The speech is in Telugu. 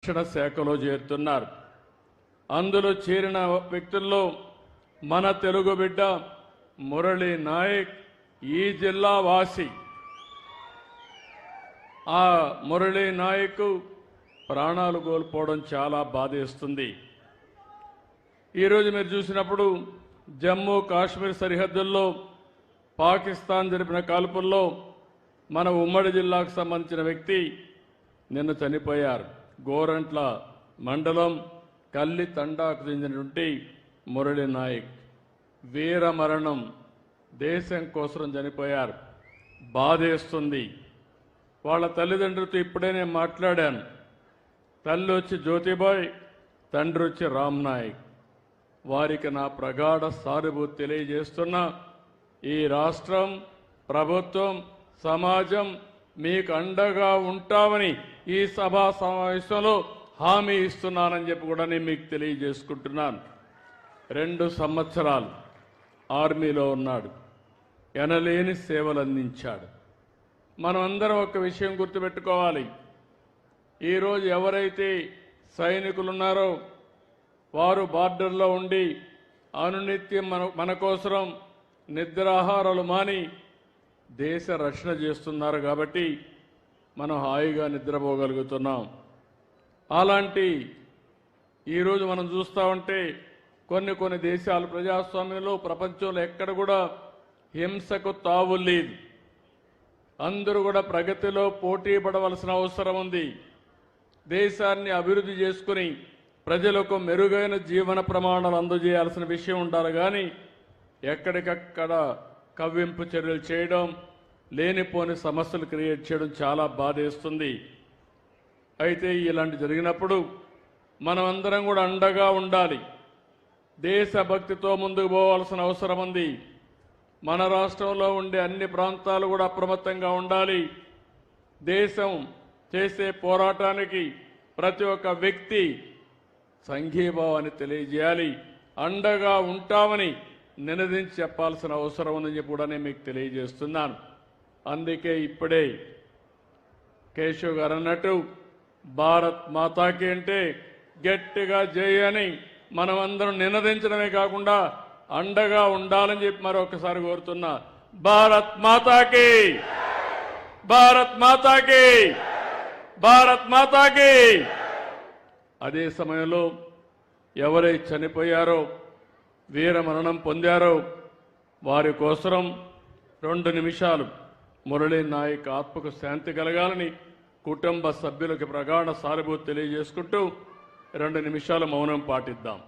రక్షణ శాఖలో చేరుతున్నారు. అందులో చేరిన వ్యక్తుల్లో మన తెలుగు బిడ్డ మురళీ నాయక్ ఈ జిల్లా వాసి. ఆ మురళీ నాయక్ ప్రాణాలు కోల్పోవడం చాలా బాధేస్తుంది. ఈరోజు మీరు చూసినప్పుడు జమ్మూ కాశ్మీర్ సరిహద్దుల్లో పాకిస్తాన్ జరిపిన కాల్పుల్లో మన ఉమ్మడి జిల్లాకు సంబంధించిన వ్యక్తి నిన్న చనిపోయారు. గోరంట్ల మండలం కల్లి తండాకు చెందినటువంటి మురళీ నాయక్ వీర మరణం, దేశం కోసం చనిపోయారు. బాధేస్తుంది. వాళ్ళ తల్లిదండ్రులతో ఇప్పుడే నేను మాట్లాడాను. తల్లి వచ్చి జ్యోతిబాయ్, తండ్రి వచ్చి రామ్ నాయక్. వారికి నా ప్రగాఢ సానుభూతి తెలియజేస్తున్నా. ఈ రాష్ట్రం, ప్రభుత్వం, సమాజం మీకు అండగా ఉంటామని ఈ సభా సమావేశంలో హామీ ఇస్తున్నానని చెప్పి కూడా నేను మీకు తెలియజేసుకుంటున్నాను. 2 సంవత్సరాలు ఆర్మీలో ఉన్నాడు, ఎనలేని సేవలు అందించాడు. మనం అందరం ఒక విషయం గుర్తుపెట్టుకోవాలి. ఈరోజు ఎవరైతే సైనికులు ఉన్నారో వారు బార్డర్లో ఉండి అనునిత్యం మన కోసం నిద్రాహారాలు మాని దేశ రక్షణ చేస్తున్నారు కాబట్టి మనం హాయిగా నిద్రపోగలుగుతున్నాం. అలాంటి ఈరోజు మనం చూస్తూ ఉంటే కొన్ని దేశాలు ప్రజాస్వామ్యంలో ప్రపంచంలో ఎక్కడ కూడా హింసకు తావు లేదు. అందరూ కూడా ప్రగతిలో పోటీ పడవలసిన అవసరం ఉంది. దేశాన్ని అభివృద్ధి చేసుకుని ప్రజలకు మెరుగైన జీవన ప్రమాణాలు అందజేయాల్సిన విషయం ఉండాలి. కానీ ఎక్కడికక్కడ కవ్వింపు చర్యలు చేయడం, లేనిపోని సమస్యలు క్రియేట్ చేయడం చాలా బాధేస్తుంది. అయితే ఇలాంటి జరిగినప్పుడు మనం అందరం కూడా అండగా ఉండాలి. దేశభక్తితో ముందుకు పోవాల్సిన అవసరం ఉంది. మన రాష్ట్రంలో ఉండే అన్ని ప్రాంతాలు కూడా అప్రమత్తంగా ఉండాలి. దేశం చేసే పోరాటానికి ప్రతి ఒక్క వ్యక్తి సంఘీభావాన్ని తెలియజేయాలి. అండగా ఉంటామని నినదించి చెప్పాల్సిన అవసరం ఉందని చెప్పి కూడా నేను మీకు తెలియజేస్తున్నాను. అందుకే ఇప్పుడే కేశవ్ గారు అన్నట్టు భారత్ మాతాకి అంటే గట్టిగా చేయని మనమందరం నినదించడమే కాకుండా అండగా ఉండాలని చెప్పి మరొకసారి కోరుతున్నా. భారత్ మాతాకి, భారత్ మాతాకి, భారత్ మాతాకి. అదే సమయంలో ఎవరైతే చనిపోయారో, వీర మరణం పొందారో వారి కోసం 2 నిమిషాలు మురళీ నాయక్ ఆత్మకు శాంతి కలగాలని కుటుంబ సభ్యులకు ప్రగాఢ సానుభూతి తెలియజేసుకుంటూ 2 నిమిషాలు మౌనం పాటిద్దాం.